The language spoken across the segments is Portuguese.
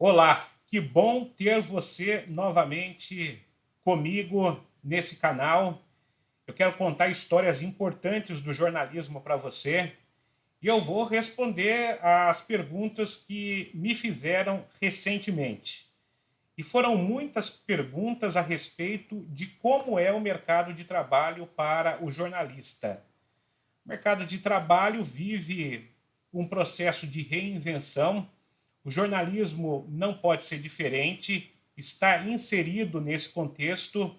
Olá, que bom ter você novamente comigo nesse canal. Eu quero contar histórias importantes do jornalismo para você e eu vou responder as perguntas que me fizeram recentemente. E foram muitas perguntas a respeito de como é o mercado de trabalho para o jornalista. O mercado de trabalho vive um processo de reinvenção. O jornalismo não pode ser diferente, está inserido nesse contexto,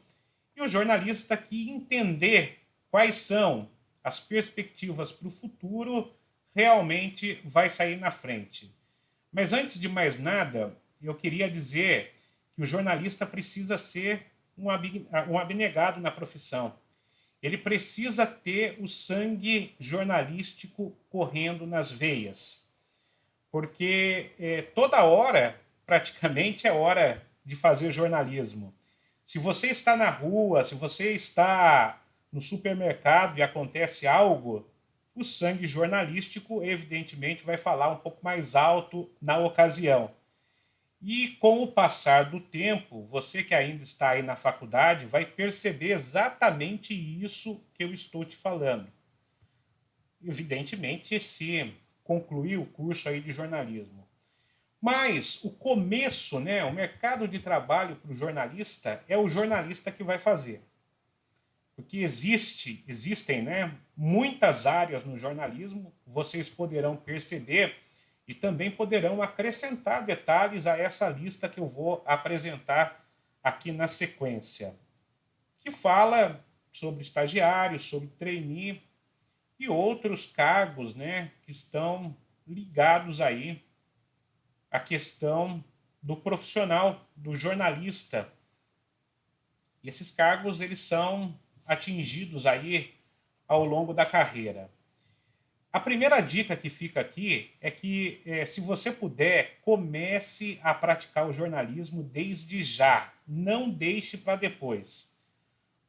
e o jornalista que entender quais são as perspectivas para o futuro realmente vai sair na frente. Mas antes de mais nada, eu queria dizer que o jornalista precisa ser um abnegado na profissão. Ele precisa ter o sangue jornalístico correndo nas veias, porque toda hora, praticamente, é hora de fazer jornalismo. Se você está na rua, se você está no supermercado e acontece algo, o sangue jornalístico, evidentemente, vai falar um pouco mais alto na ocasião. E com o passar do tempo, você que ainda está aí na faculdade vai perceber exatamente isso que eu estou te falando. Evidentemente, se concluir o curso aí de jornalismo. Mas o começo, né, o mercado de trabalho para o jornalista é o jornalista que vai fazer. Porque existem, né, muitas áreas no jornalismo, vocês poderão perceber e também poderão acrescentar detalhes a essa lista que eu vou apresentar aqui na sequência, que fala sobre estagiários, sobre trainee e outros cargos, né, que estão ligados aí à questão do profissional, do jornalista. E esses cargos eles são atingidos aí ao longo da carreira. A primeira dica que fica aqui é que, se você puder, comece a praticar o jornalismo desde já. Não deixe para depois.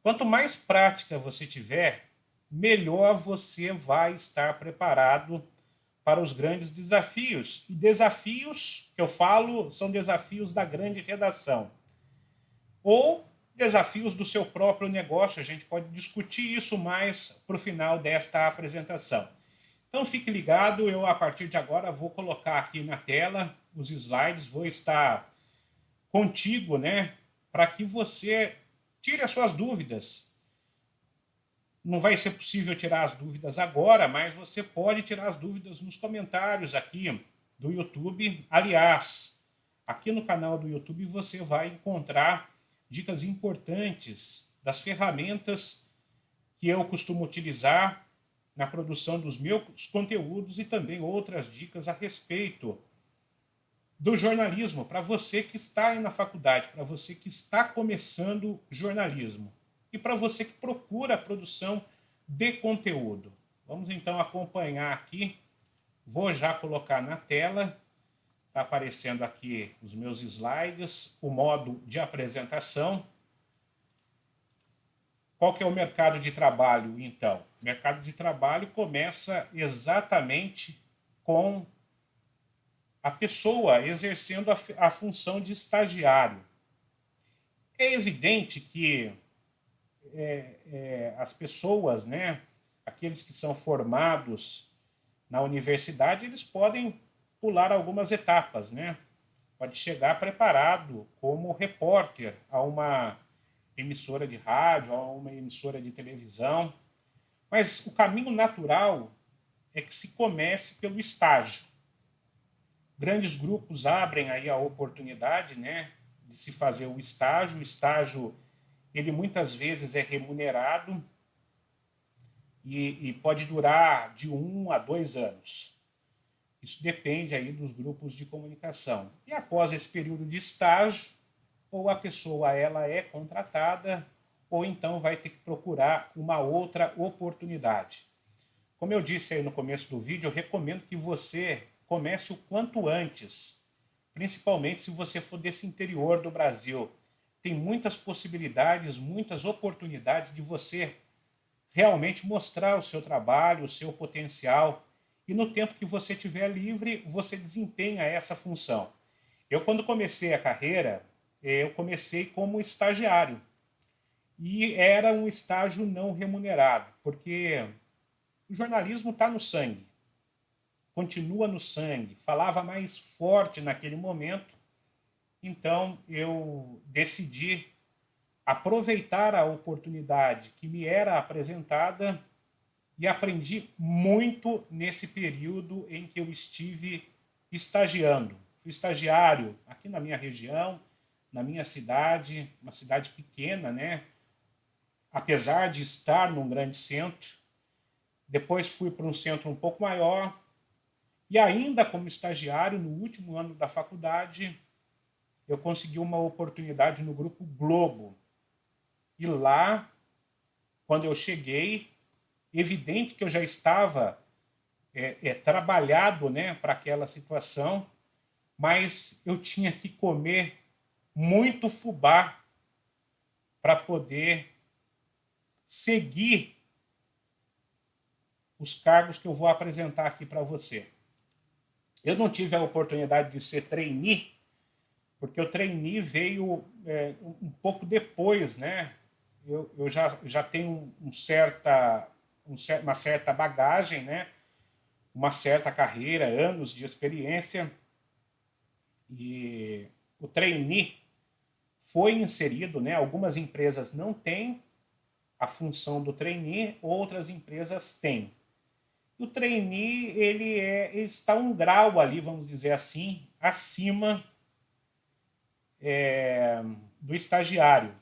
Quanto mais prática você tiver, melhor você vai estar preparado para os grandes desafios. E desafios que eu falo são desafios da grande redação. Ou desafios do seu próprio negócio. A gente pode discutir isso mais para o final desta apresentação. Então fique ligado, eu a partir de agora vou colocar aqui na tela os slides, vou estar contigo, né, para que você tire as suas dúvidas. Não vai ser possível tirar as dúvidas agora, mas você pode tirar as dúvidas nos comentários aqui do YouTube. Aliás, aqui no canal do YouTube você vai encontrar dicas importantes das ferramentas que eu costumo utilizar na produção dos meus conteúdos e também outras dicas a respeito do jornalismo, para você que está aí na faculdade, para você que está começando jornalismo e para você que procura a produção de conteúdo. Vamos então acompanhar aqui, vou já colocar na tela, está aparecendo aqui os meus slides, o modo de apresentação. Qual que é o mercado de trabalho, então? O mercado de trabalho começa exatamente com a pessoa exercendo a função de estagiário. É evidente que as pessoas, né, aqueles que são formados na universidade, eles podem pular algumas etapas, né? Pode chegar preparado como repórter a uma emissora de rádio, a uma emissora de televisão. Mas o caminho natural é que se comece pelo estágio. Grandes grupos abrem aí a oportunidade, né, de se fazer o estágio. O estágio, ele muitas vezes é remunerado e pode durar de 1 a 2 anos. Isso depende aí dos grupos de comunicação. E após esse período de estágio, ou a pessoa ela é contratada, ou então vai ter que procurar uma outra oportunidade. Como eu disse aí no começo do vídeo, eu recomendo que você comece o quanto antes, principalmente se você for desse interior do Brasil. Tem muitas possibilidades, muitas oportunidades de você realmente mostrar o seu trabalho, o seu potencial, e no tempo que você tiver livre, você desempenha essa função. Eu, quando comecei a carreira, eu comecei como estagiário. E era um estágio não remunerado, porque o jornalismo está no sangue, continua no sangue, falava mais forte naquele momento, então eu decidi aproveitar a oportunidade que me era apresentada e aprendi muito nesse período em que eu estive estagiando. Fui estagiário aqui na minha região, na minha cidade, uma cidade pequena, né? Apesar de estar num grande centro. Depois fui para um centro um pouco maior e ainda como estagiário, no último ano da faculdade, eu consegui uma oportunidade no Grupo Globo. E lá, quando eu cheguei, evidente que eu já estava trabalhado, né, para aquela situação, mas eu tinha que comer muito fubá para poder seguir os cargos que eu vou apresentar aqui para você. Eu não tive a oportunidade de ser trainee, porque o trainee veio um pouco depois, né? Eu já tenho uma certa bagagem, né? Uma certa carreira, anos de experiência, e o trainee foi inserido, né? Algumas empresas não têm a função do trainee, outras empresas têm. O trainee ele está um grau ali, vamos dizer assim, acima do estagiário.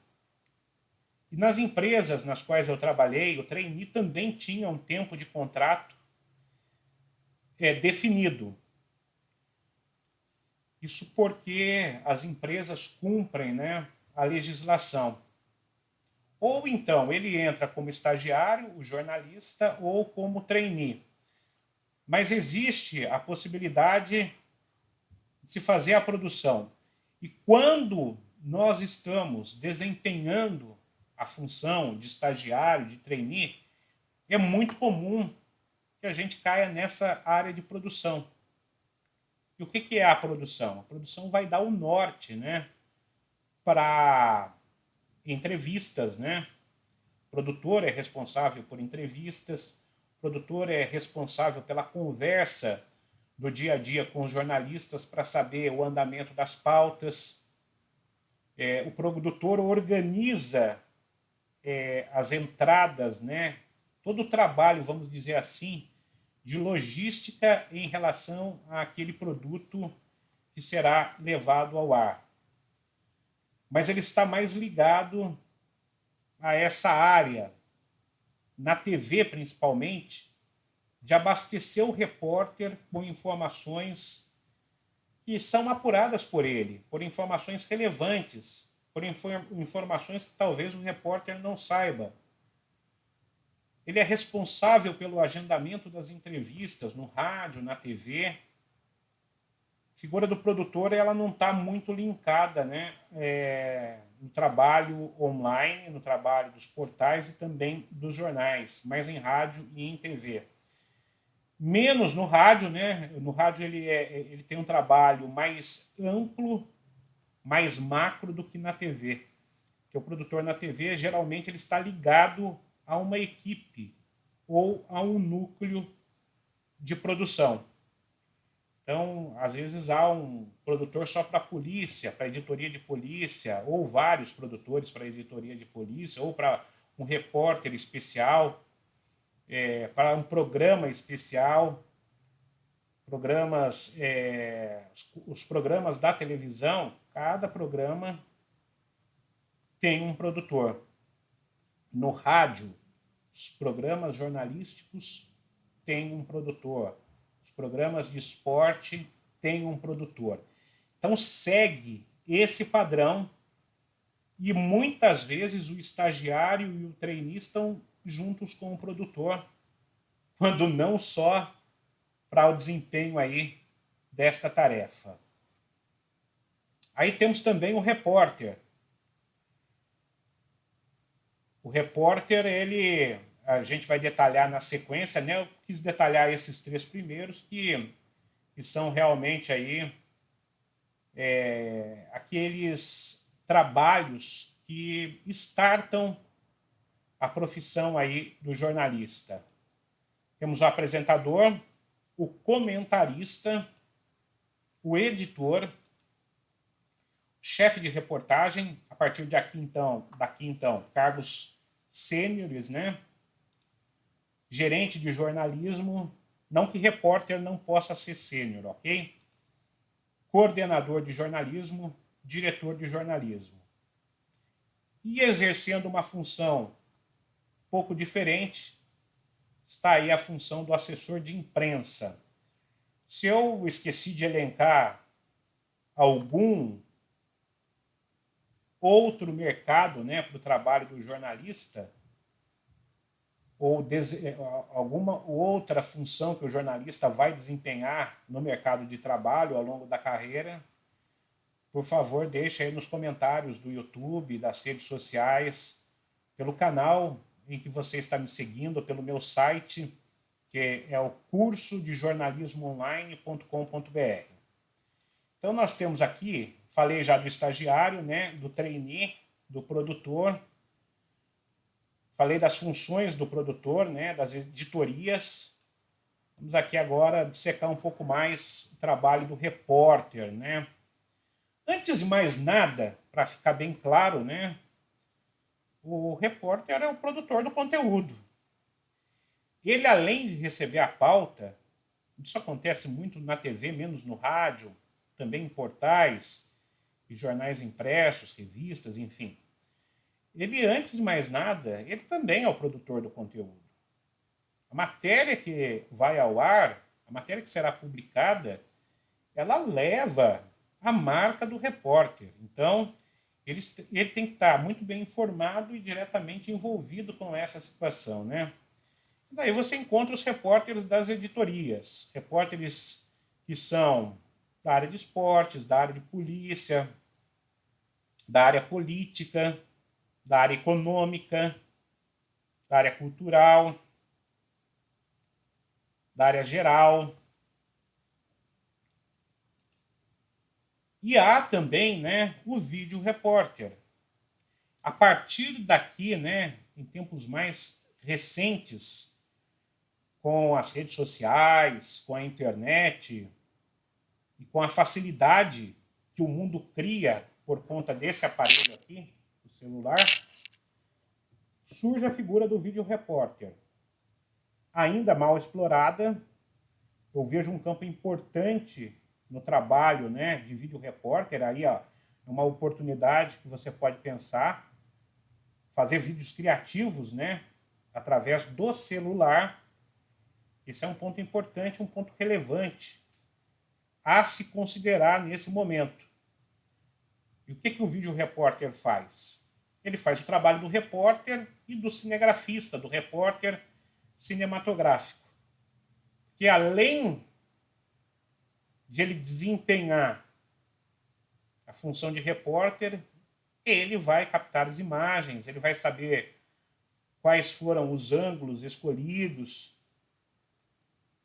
E nas empresas nas quais eu trabalhei, o trainee também tinha um tempo de contrato definido. Isso porque as empresas cumprem, né, a legislação. Ou então ele entra como estagiário, o jornalista, ou como trainee. Mas existe a possibilidade de se fazer a produção. E quando nós estamos desempenhando a função de estagiário, de trainee, é muito comum que a gente caia nessa área de produção. E o que é a produção? A produção vai dar o norte, né, para entrevistas, né? O produtor é responsável por entrevistas, o produtor é responsável pela conversa do dia a dia com os jornalistas para saber o andamento das pautas. O produtor organiza as entradas, né? Todo o trabalho, vamos dizer assim, de logística em relação àquele produto que será levado ao ar. Mas ele está mais ligado a essa área, na TV principalmente, de abastecer o repórter com informações que são apuradas por ele, por informações relevantes, por informações que talvez o repórter não saiba. Ele é responsável pelo agendamento das entrevistas no rádio, na TV. A figura do produtor ela não está muito linkada, né, no trabalho online, no trabalho dos portais e também dos jornais, mas em rádio e em TV. Menos no rádio, né? No rádio ele tem um trabalho mais amplo, mais macro do que na TV. Porque o produtor na TV, geralmente, ele está ligado a uma equipe ou a um núcleo de produção. Então, às vezes há um produtor só para a polícia, para a editoria de polícia, ou vários produtores para a editoria de polícia, ou para um repórter especial, para um programa especial. Os programas da televisão, cada programa tem um produtor. No rádio, os programas jornalísticos têm um produtor. Os programas de esporte têm um produtor. Então segue esse padrão e muitas vezes o estagiário e o trainee estão juntos com o produtor, quando não só para o desempenho aí desta tarefa. Aí temos também o repórter. O repórter, a gente vai detalhar na sequência, né? Eu quis detalhar esses três primeiros que são realmente aí aqueles trabalhos que startam a profissão aí do jornalista. Temos o apresentador, o comentarista, o editor, chefe de reportagem, a partir daqui então, cargos sêniores, né? Gerente de jornalismo, não que repórter não possa ser sênior, ok? Coordenador de jornalismo, diretor de jornalismo. E exercendo uma função um pouco diferente, está aí a função do assessor de imprensa. Se eu esqueci de elencar algum outro mercado, né, para o trabalho do jornalista, ou alguma outra função que o jornalista vai desempenhar no mercado de trabalho ao longo da carreira, por favor, deixe aí nos comentários do YouTube, das redes sociais, pelo canal em que você está me seguindo, pelo meu site, que é o cursodejornalismoonline.com.br. Então nós temos aqui, falei já do estagiário, né, do trainee, do produtor, falei das funções do produtor, né, das editorias. Vamos aqui agora dissecar um pouco mais o trabalho do repórter, né? Antes de mais nada, para ficar bem claro, né, o repórter é o produtor do conteúdo. Ele, além de receber a pauta, isso acontece muito na TV, menos no rádio, também em portais e jornais impressos, revistas, enfim. Ele, antes de mais nada, ele também é o produtor do conteúdo. A matéria que vai ao ar, a matéria que será publicada, ela leva a marca do repórter. Então, ele tem que estar muito bem informado e diretamente envolvido com essa situação, né? E daí você encontra os repórteres das editorias, repórteres que são da área de esportes, da área de polícia, da área política, da área econômica, da área cultural, da área geral. E há também, né, o vídeo repórter. A partir daqui, né, em tempos mais recentes, com as redes sociais, com a internet e com a facilidade que o mundo cria por conta desse aparelho aqui, o celular, surge a figura do vídeo repórter. Ainda mal explorada, eu vejo um campo importante no trabalho, né, de vídeo repórter. Aí, ó, é uma oportunidade que você pode pensar, fazer vídeos criativos, né, através do celular. Esse é um ponto importante, um ponto relevante a se considerar nesse momento. E o que o vídeo repórter faz? Ele faz o trabalho do repórter e do cinegrafista, do repórter cinematográfico, que além de ele desempenhar a função de repórter, ele vai captar as imagens, ele vai saber quais foram os ângulos escolhidos,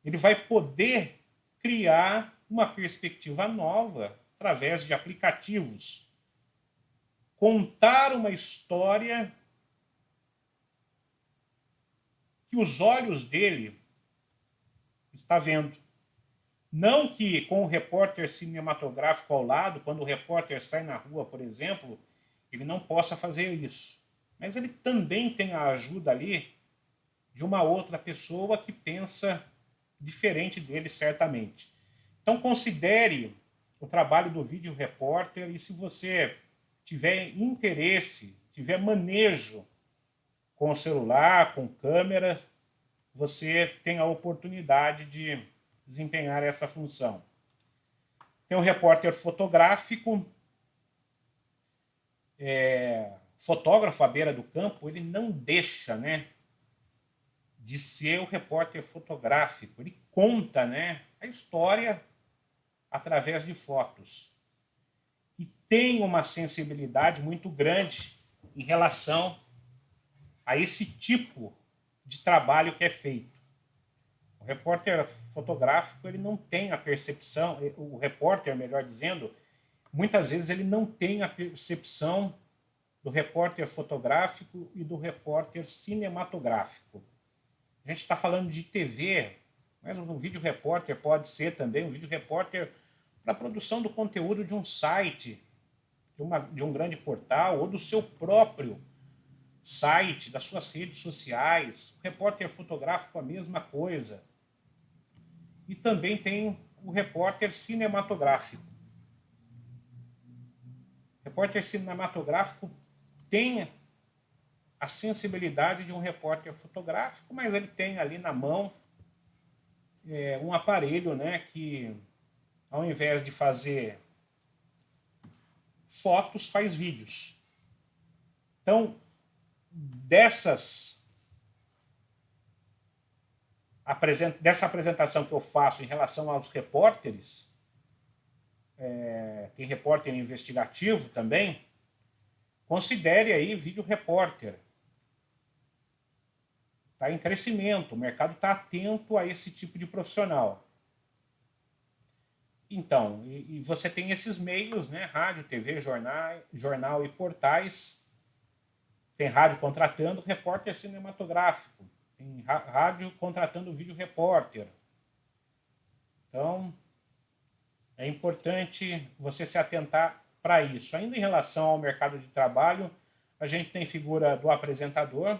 ele vai poder criar uma perspectiva nova através de aplicativos, contar uma história que os olhos dele está vendo. Não que com o repórter cinematográfico ao lado, quando o repórter sai na rua, por exemplo, ele não possa fazer isso. Mas ele também tem a ajuda ali de uma outra pessoa que pensa diferente dele, certamente. Então, considere o trabalho do vídeo repórter, e se você tiver interesse, tiver manejo com o celular, com câmera, você tem a oportunidade de desempenhar essa função. Tem o repórter fotográfico, fotógrafo à beira do campo, ele não deixa, né, de ser o repórter fotográfico. Ele conta, né, a história através de fotos. E tem uma sensibilidade muito grande em relação a esse tipo de trabalho que é feito. O repórter fotográfico, ele não tem a percepção, o repórter, melhor dizendo, muitas vezes ele não tem a percepção do repórter fotográfico e do repórter cinematográfico. A gente está falando de TV, mas um vídeo repórter pode ser também um vídeo repórter para a produção do conteúdo de um site, de um grande portal, ou do seu próprio site, das suas redes sociais. O repórter fotográfico, a mesma coisa. E também tem o repórter cinematográfico. O repórter cinematográfico tem a sensibilidade de um repórter fotográfico, mas ele tem ali na mão um aparelho, né, que ao invés de fazer fotos, faz vídeos. Então, dessa apresentação que eu faço em relação aos repórteres, tem repórter investigativo também, considere aí vídeo repórter. Está em crescimento, o mercado está atento a esse tipo de profissional. Então, e você tem esses meios, né? Rádio, TV, jornal e portais. Tem rádio contratando repórter cinematográfico. Tem rádio contratando vídeo repórter. Então, é importante você se atentar para isso. Ainda em relação ao mercado de trabalho, a gente tem figura do apresentador.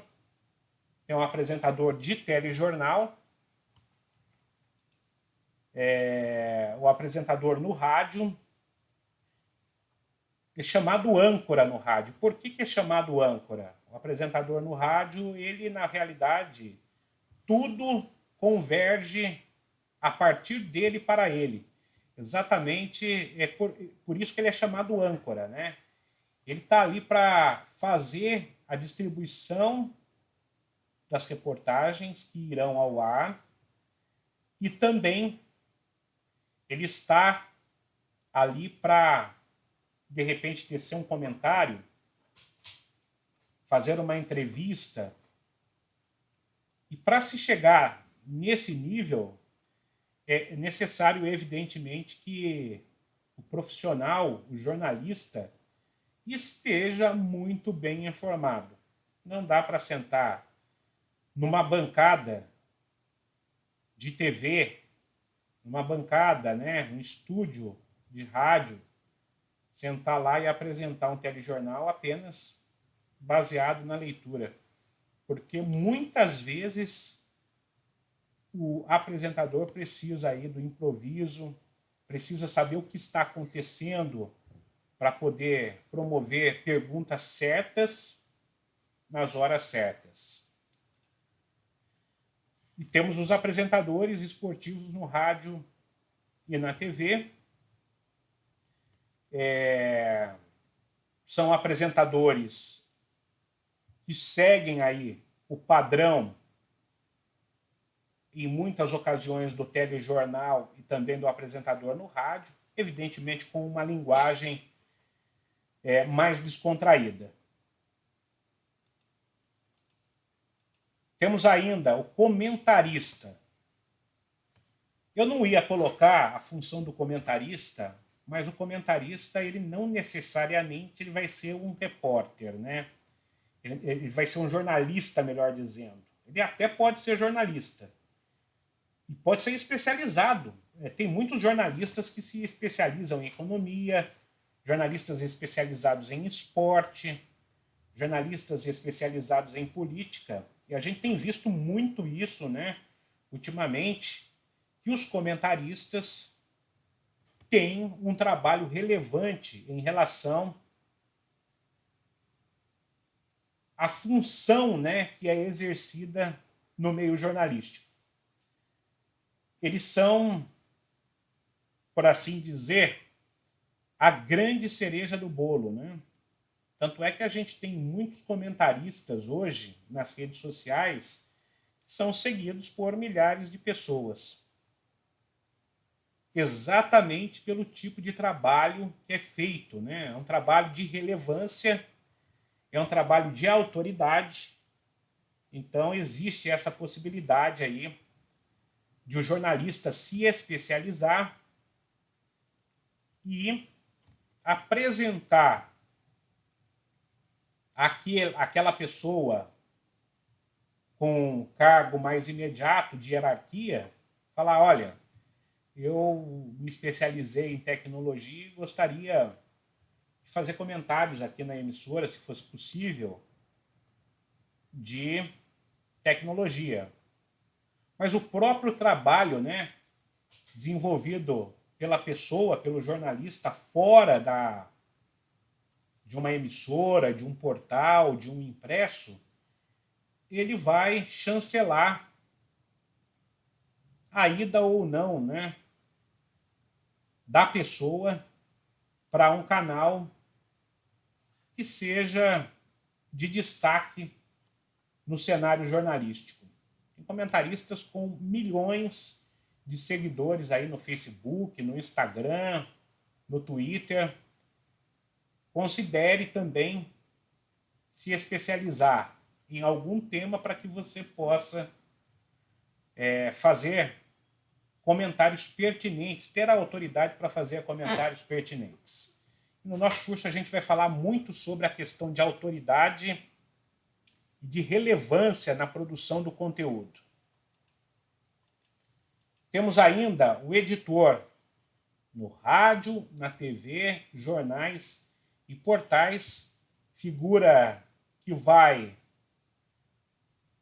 Tem um apresentador de telejornal, o apresentador no rádio, é chamado âncora no rádio. Por que é chamado âncora? O apresentador no rádio, ele, na realidade, tudo converge a partir dele para ele. Exatamente, é por isso que ele é chamado âncora, né? Ele está ali para fazer a distribuição das reportagens que irão ao ar e também ele está ali para, de repente, tecer um comentário, fazer uma entrevista. E para se chegar nesse nível, é necessário, evidentemente, que o profissional, o jornalista, esteja muito bem informado. Não dá para sentar numa bancada de TV, numa bancada, né, um estúdio de rádio, sentar lá e apresentar um telejornal apenas baseado na leitura. Porque muitas vezes o apresentador precisa aí do improviso, precisa saber o que está acontecendo para poder promover perguntas certas nas horas certas. E temos os apresentadores esportivos no rádio e na TV. São apresentadores que seguem aí o padrão, em muitas ocasiões, do telejornal e também do apresentador no rádio, evidentemente com uma linguagem mais descontraída. Temos ainda o comentarista. Eu não ia colocar a função do comentarista, mas o comentarista, ele não necessariamente ele vai ser um repórter, né? Ele vai ser um jornalista, melhor dizendo. Ele até pode ser jornalista. E pode ser especializado. Tem muitos jornalistas que se especializam em economia, jornalistas especializados em esporte, jornalistas especializados em política. E a gente tem visto muito isso, né, ultimamente, que os comentaristas têm um trabalho relevante em relação à função, né, que é exercida no meio jornalístico. Eles são, por assim dizer, a grande cereja do bolo, né? Tanto é que a gente tem muitos comentaristas hoje nas redes sociais que são seguidos por milhares de pessoas. Exatamente pelo tipo de trabalho que é feito, né? É um trabalho de relevância, é um trabalho de autoridade. Então existe essa possibilidade aí de o jornalista se especializar e apresentar aquela pessoa com um cargo mais imediato de hierarquia, falar, olha, eu me especializei em tecnologia e gostaria de fazer comentários aqui na emissora, se fosse possível, de tecnologia. Mas o próprio trabalho, né, desenvolvido pela pessoa, pelo jornalista, fora de uma emissora, de um portal, de um impresso, ele vai chancelar a ida ou não, né, da pessoa para um canal que seja de destaque no cenário jornalístico. Tem comentaristas com milhões de seguidores aí no Facebook, no Instagram, no Twitter. Considere também se especializar em algum tema para que você possa fazer comentários pertinentes, ter a autoridade para fazer comentários pertinentes. No nosso curso a gente vai falar muito sobre a questão de autoridade e de relevância na produção do conteúdo. Temos ainda o editor no rádio, na TV, jornais e portais, figura que vai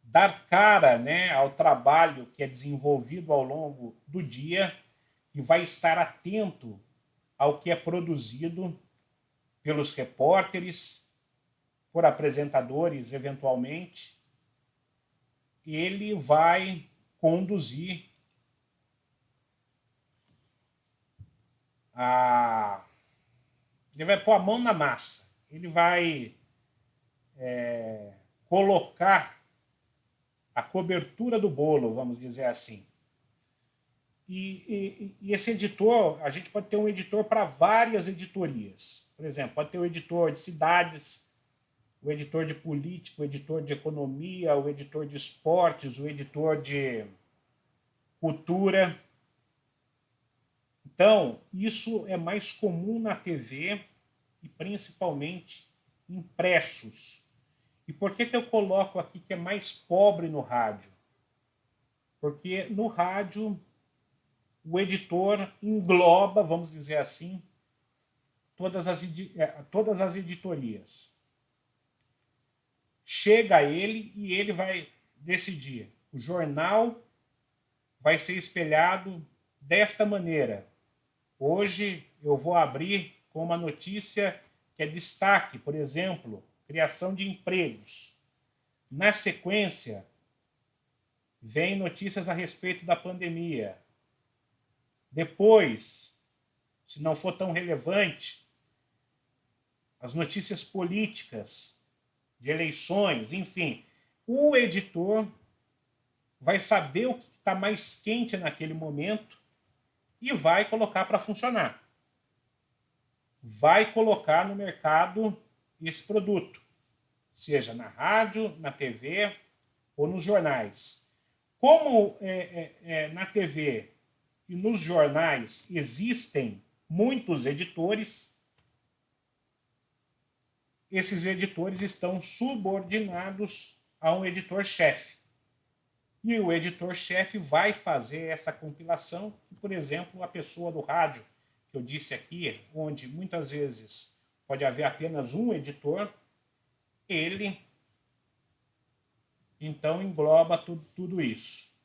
dar cara, né, ao trabalho que é desenvolvido ao longo do dia, que vai estar atento ao que é produzido pelos repórteres, por apresentadores, eventualmente. Ele vai conduzir ele vai pôr a mão na massa, ele vai colocar a cobertura do bolo, vamos dizer assim. E esse editor, a gente pode ter um editor para várias editorias. Por exemplo, pode ter o editor de cidades, o editor de política, o editor de economia, o editor de esportes, o editor de cultura. Então, isso é mais comum na TV e principalmente impressos. E por que eu coloco aqui que é mais pobre no rádio? Porque no rádio o editor engloba, vamos dizer assim, todas as editorias. Chega a ele e ele vai decidir. O jornal vai ser espelhado desta maneira. Hoje eu vou abrir com uma notícia que é destaque, por exemplo, criação de empregos. Na sequência, vem notícias a respeito da pandemia. Depois, se não for tão relevante, as notícias políticas, de eleições, enfim. O editor vai saber o que está mais quente naquele momento e vai colocar para funcionar. Vai colocar no mercado esse produto, seja na rádio, na TV ou nos jornais. Como na TV e nos jornais existem muitos editores, esses editores estão subordinados a um editor-chefe. E o editor-chefe vai fazer essa compilação, por exemplo, a pessoa do rádio, que eu disse aqui, onde muitas vezes pode haver apenas um editor, ele então engloba tudo isso.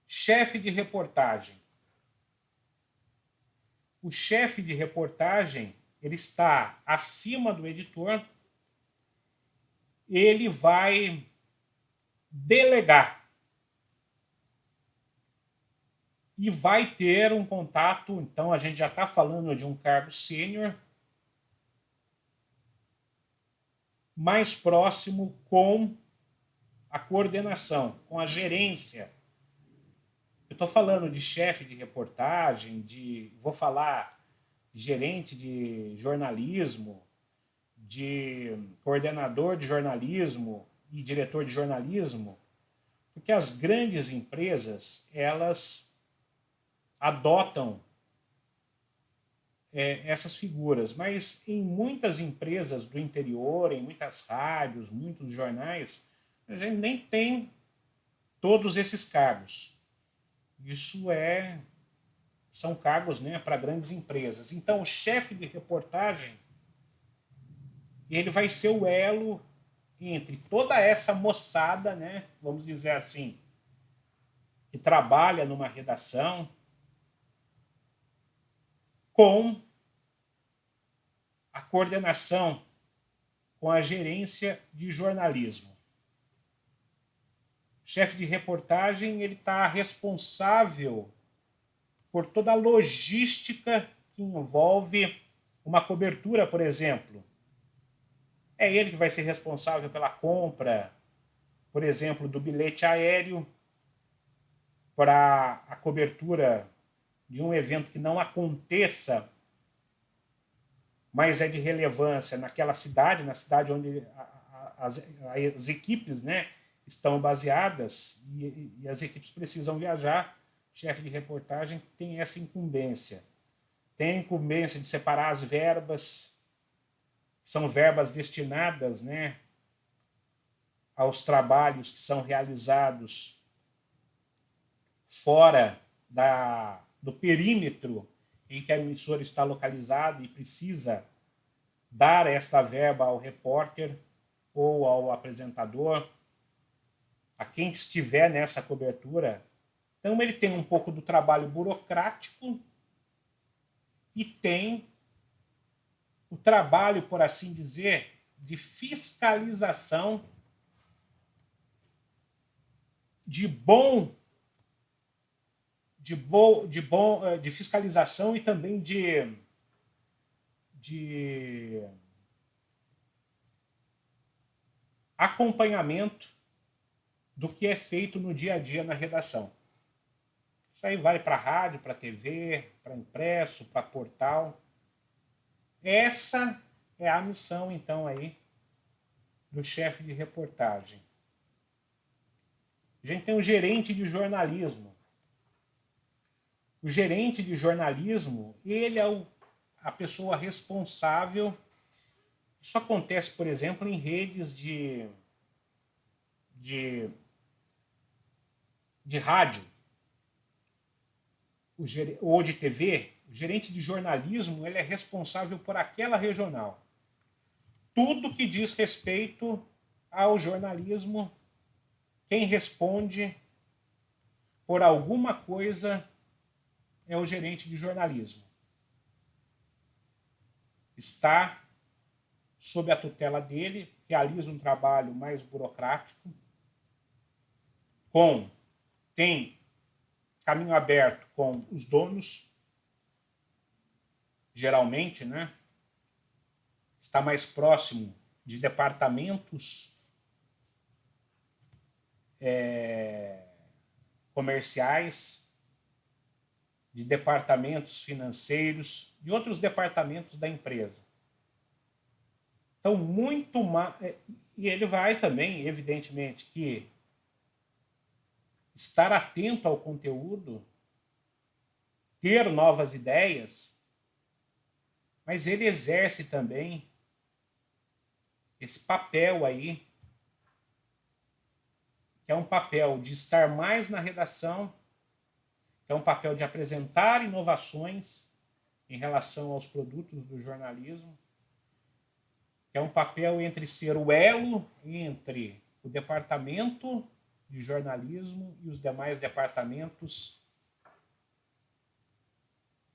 Chefe de reportagem. O chefe de reportagem, ele está acima do editor, ele vai delegar e vai ter um contato, então a gente já está falando de um cargo sênior, mais próximo com a coordenação, com a gerência. Eu estou falando de chefe de reportagem, vou falar gerente de jornalismo, de coordenador de jornalismo e diretor de jornalismo, porque as grandes empresas, elas adotam essas figuras, mas em muitas empresas do interior, em muitas rádios, muitos jornais, a gente nem tem todos esses cargos. Isso são cargos, né, para grandes empresas. Então, o chefe de reportagem, ele vai ser o elo entre toda essa moçada, né, vamos dizer assim, que trabalha numa redação, com a coordenação, com a gerência de jornalismo. O chefe de reportagem, ele está responsável por toda a logística que envolve uma cobertura, por exemplo. É ele que vai ser responsável pela compra, por exemplo, do bilhete aéreo para a cobertura de um evento que não aconteça, mas é de relevância naquela cidade, na cidade onde as equipes, né, estão baseadas e as equipes precisam viajar. O chefe de reportagem tem essa incumbência. Tem a incumbência de separar as verbas, são verbas destinadas, né, aos trabalhos que são realizados fora do perímetro em que a emissora está localizada e precisa dar esta verba ao repórter ou ao apresentador, a quem estiver nessa cobertura. Então, ele tem um pouco do trabalho burocrático e tem o trabalho, por assim dizer, de fiscalização de fiscalização e também de acompanhamento do que é feito no dia a dia na redação. Isso aí vale para rádio, para TV, para impresso, para portal. Essa é a missão, então, aí do chefe de reportagem. A gente tem o gerente de jornalismo. O gerente de jornalismo, ele é a pessoa responsável. Isso acontece, por exemplo, em redes de rádio ou de TV. O gerente de jornalismo, ele é responsável por aquela regional. Tudo que diz respeito ao jornalismo, quem responde por alguma coisa é o gerente de jornalismo. Está sob a tutela dele, realiza um trabalho mais burocrático, tem caminho aberto com os donos, geralmente, né? Está mais próximo de departamentos comerciais, de departamentos financeiros, de outros departamentos da empresa. Então, muito mais. E ele vai também, evidentemente, que estar atento ao conteúdo, ter novas ideias, mas ele exerce também esse papel aí, que é um papel de estar mais na redação, que é um papel de apresentar inovações em relação aos produtos do jornalismo, que é um papel entre ser o elo entre o departamento de jornalismo e os demais departamentos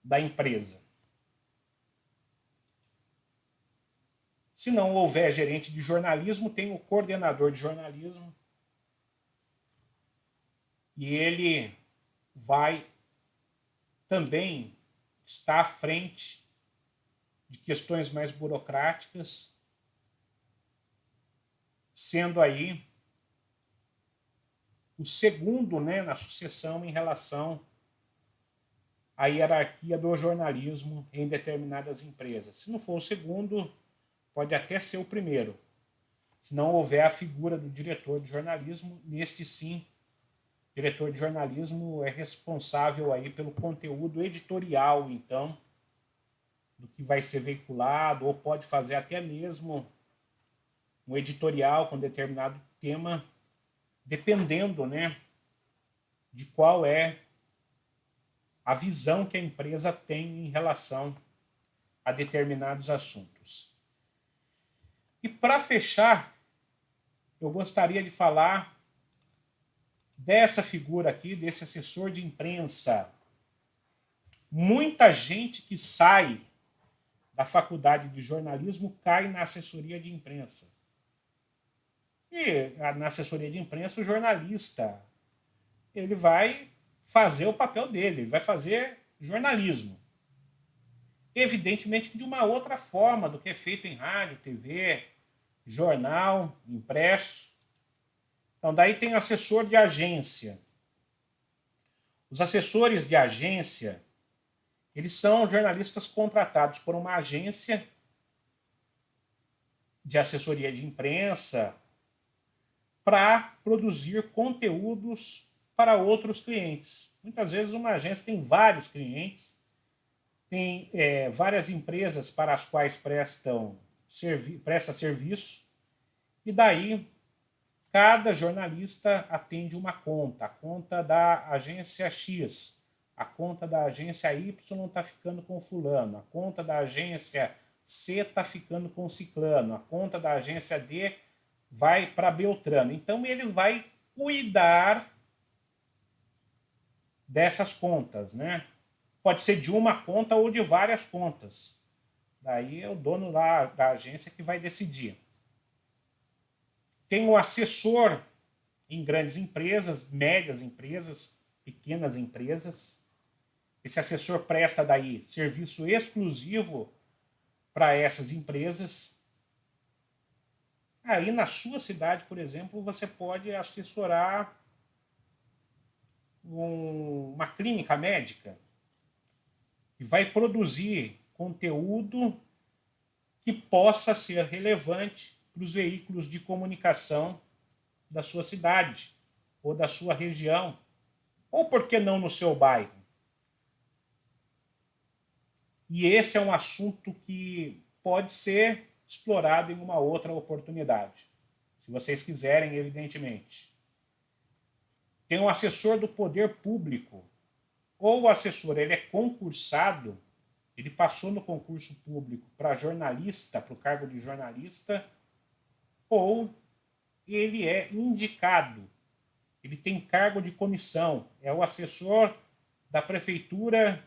da empresa. Se não houver gerente de jornalismo, tem o coordenador de jornalismo, e ele vai também estar à frente de questões mais burocráticas, sendo aí o segundo, né, na sucessão em relação à hierarquia do jornalismo em determinadas empresas. Se não for o segundo, pode até ser o primeiro. Se não houver a figura do diretor de jornalismo, neste sim, o diretor de jornalismo é responsável aí pelo conteúdo editorial, então, do que vai ser veiculado, ou pode fazer até mesmo um editorial com determinado tema, dependendo, né, de qual é a visão que a empresa tem em relação a determinados assuntos. E para fechar, eu gostaria de falar dessa figura aqui, desse assessor de imprensa. Muita gente que sai da faculdade de jornalismo cai na assessoria de imprensa. E na assessoria de imprensa, o jornalista ele vai fazer o papel dele, ele vai fazer jornalismo. Evidentemente que de uma outra forma do que é feito em rádio, TV, jornal, impresso. Então, daí tem assessor de agência. Os assessores de agência, eles são jornalistas contratados por uma agência de assessoria de imprensa para produzir conteúdos para outros clientes. Muitas vezes uma agência tem vários clientes, tem várias empresas para as quais presta serviço, e daí cada jornalista atende uma conta. A conta da agência X, a conta da agência Y está ficando com fulano, a conta da agência C está ficando com ciclano, a conta da agência D vai para Beltrano. Então ele vai cuidar dessas contas, né? Pode ser de uma conta ou de várias contas. Daí é o dono lá da agência que vai decidir. Tem o assessor em grandes empresas, médias empresas, pequenas empresas. Esse assessor presta daí serviço exclusivo para essas empresas. Aí na sua cidade, por exemplo, você pode assessorar uma clínica médica e vai produzir conteúdo que possa ser relevante para os veículos de comunicação da sua cidade ou da sua região, ou por que não no seu bairro. E esse é um assunto que pode ser explorado em uma outra oportunidade, se vocês quiserem, evidentemente. Tem um assessor do poder público, ou o assessor ele é concursado, ele passou no concurso público para jornalista, para o cargo de jornalista, ou ele é indicado, ele tem cargo de comissão, é o assessor da prefeitura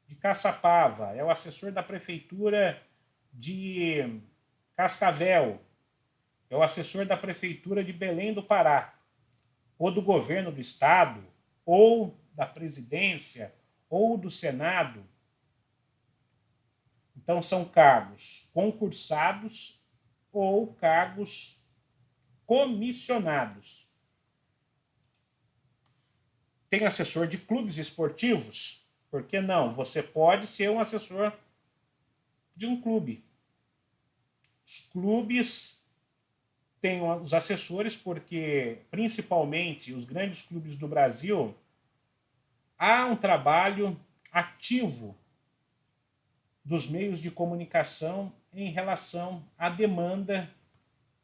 de Caçapava, é o assessor da prefeitura de Cascavel, é o assessor da prefeitura de Belém do Pará, ou do governo do estado, ou da presidência, ou do Senado. Então são cargos concursados ou cargos comissionados. Tem assessor de clubes esportivos? Por que não? Você pode ser um assessor de um clube. Os clubes têm os assessores porque, principalmente, os grandes clubes do Brasil, há um trabalho ativo dos meios de comunicação em relação à demanda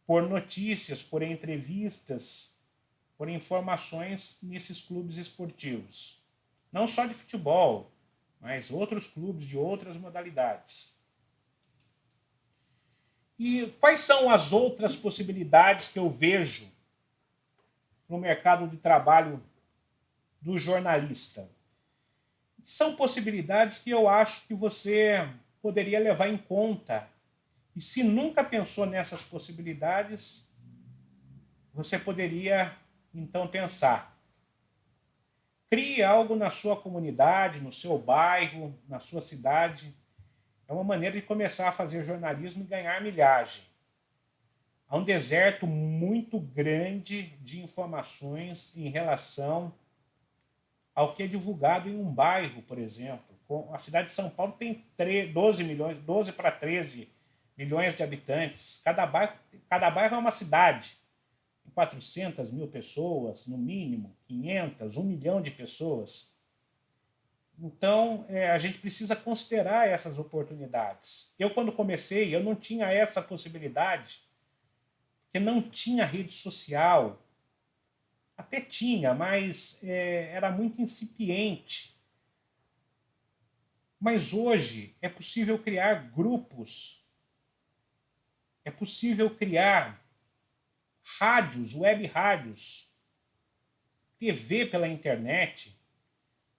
por notícias, por entrevistas, por informações nesses clubes esportivos. Não só de futebol, mas outros clubes de outras modalidades. E quais são as outras possibilidades que eu vejo no mercado de trabalho do jornalista? São possibilidades que eu acho que você poderia levar em conta. E se nunca pensou nessas possibilidades, você poderia, então, pensar. Crie algo na sua comunidade, no seu bairro, na sua cidade. É uma maneira de começar a fazer jornalismo e ganhar milhagem. Há um deserto muito grande de informações em relação ao que é divulgado em um bairro, por exemplo. A cidade de São Paulo tem 12 para 13 milhões de habitantes. Cada bairro é uma cidade. Tem 400 mil pessoas, no mínimo, 500, 1 milhão de pessoas. Então, a gente precisa considerar essas oportunidades. Eu, quando comecei, eu não tinha essa possibilidade, porque não tinha rede social. Até tinha, mas era muito incipiente. Mas hoje é possível criar grupos, é possível criar rádios, web rádios, TV pela internet.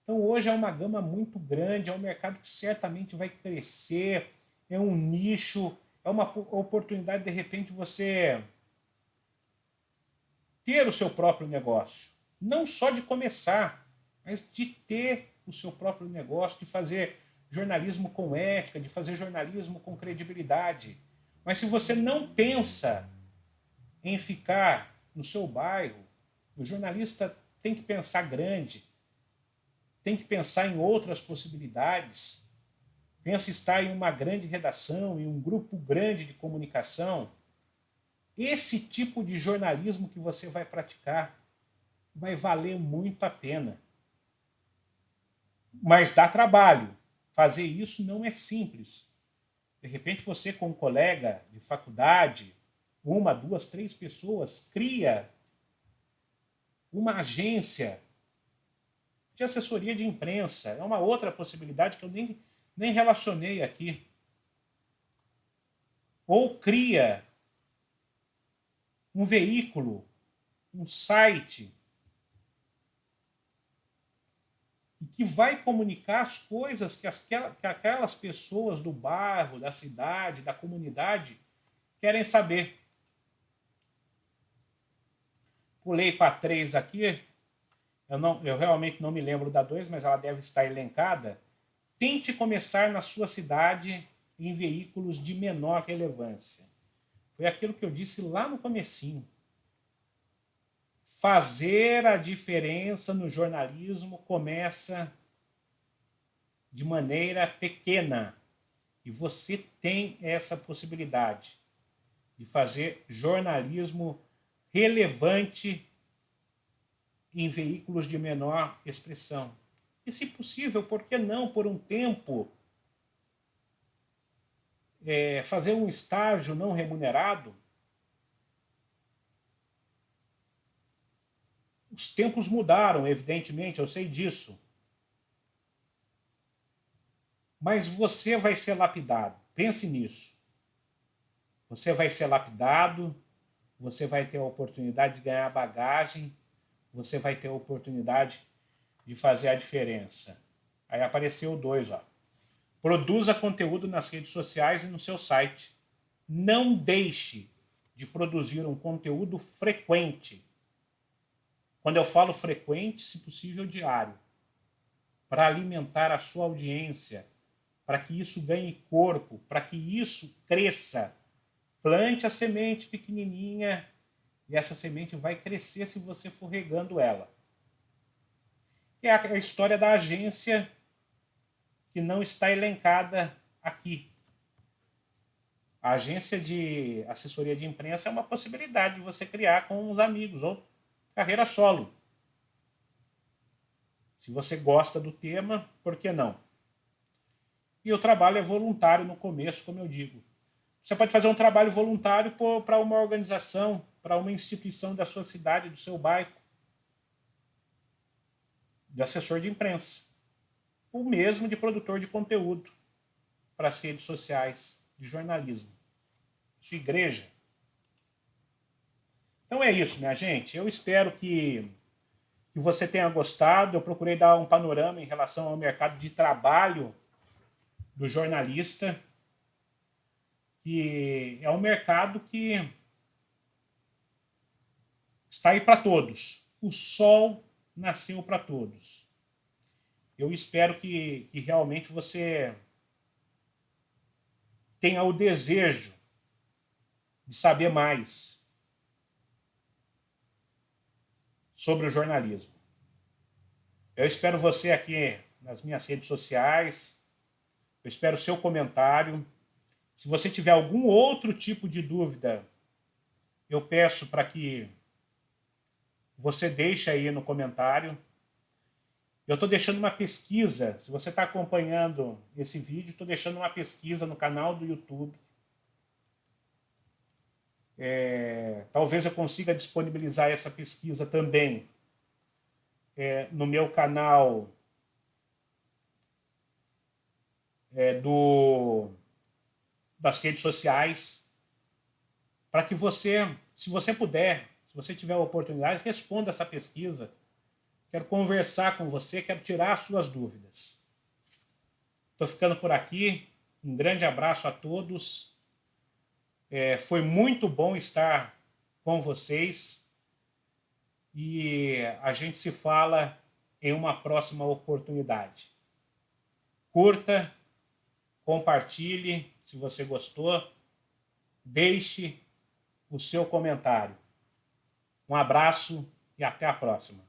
Então hoje é uma gama muito grande, é um mercado que certamente vai crescer, é um nicho, é uma oportunidade de repente você ter o seu próprio negócio. Não só de começar, mas de ter o seu próprio negócio, de fazer jornalismo com ética, de fazer jornalismo com credibilidade. Mas se você não pensa em ficar no seu bairro, o jornalista tem que pensar grande, tem que pensar em outras possibilidades, pensa em estar em uma grande redação, em um grupo grande de comunicação. Esse tipo de jornalismo que você vai praticar vai valer muito a pena. Mas dá trabalho. Fazer isso não é simples. De repente você, com um colega de faculdade, 1, 2, 3 pessoas, cria uma agência de assessoria de imprensa. É uma outra possibilidade que eu nem relacionei aqui. Ou cria um veículo, um site, que vai comunicar as coisas que aquelas pessoas do bairro, da cidade, da comunidade querem saber. Pulei para 3 aqui, eu realmente não me lembro da 2, mas ela deve estar elencada. Tente começar na sua cidade em veículos de menor relevância. Foi aquilo que eu disse lá no comecinho. Fazer a diferença no jornalismo começa de maneira pequena. E você tem essa possibilidade de fazer jornalismo relevante em veículos de menor expressão. E, se possível, por que não, por um tempo, fazer um estágio não remunerado? Os tempos mudaram, evidentemente, eu sei disso. Mas você vai ser lapidado. Pense nisso. Você vai ser lapidado, você vai ter a oportunidade de ganhar bagagem, você vai ter a oportunidade de fazer a diferença. Aí apareceu o 2, ó. Produza conteúdo nas redes sociais e no seu site. Não deixe de produzir um conteúdo frequente. Quando eu falo frequente, se possível diário, para alimentar a sua audiência, para que isso ganhe corpo, para que isso cresça. Plante a semente pequenininha e essa semente vai crescer se você for regando ela. É a história da agência que não está elencada aqui. A agência de assessoria de imprensa é uma possibilidade de você criar com os amigos, ou carreira solo. Se você gosta do tema, por que não? E o trabalho é voluntário no começo, como eu digo. Você pode fazer um trabalho voluntário para uma organização, para uma instituição da sua cidade, do seu bairro, de assessor de imprensa, ou mesmo de produtor de conteúdo para as redes sociais, de jornalismo, sua igreja. Então é isso, minha gente. Eu espero que você tenha gostado. Eu procurei dar um panorama em relação ao mercado de trabalho do jornalista, que é um mercado que está aí para todos. O sol nasceu para todos. Eu espero que realmente você tenha o desejo de saber mais sobre o jornalismo. Eu espero você aqui nas minhas redes sociais. Eu espero o seu comentário. Se você tiver algum outro tipo de dúvida, eu peço para que você deixe aí no comentário. Eu estou deixando uma pesquisa, se você está acompanhando esse vídeo, estou deixando uma pesquisa no canal do YouTube. Talvez eu consiga disponibilizar essa pesquisa também no meu canal das redes sociais, para que você, se você puder, se você tiver a oportunidade, responda essa pesquisa. Quero conversar com você, quero tirar as suas dúvidas. Estou ficando por aqui. Um grande abraço a todos. Foi muito bom estar com vocês. E a gente se fala em uma próxima oportunidade. Curta, compartilhe se você gostou. Deixe o seu comentário. Um abraço e até a próxima.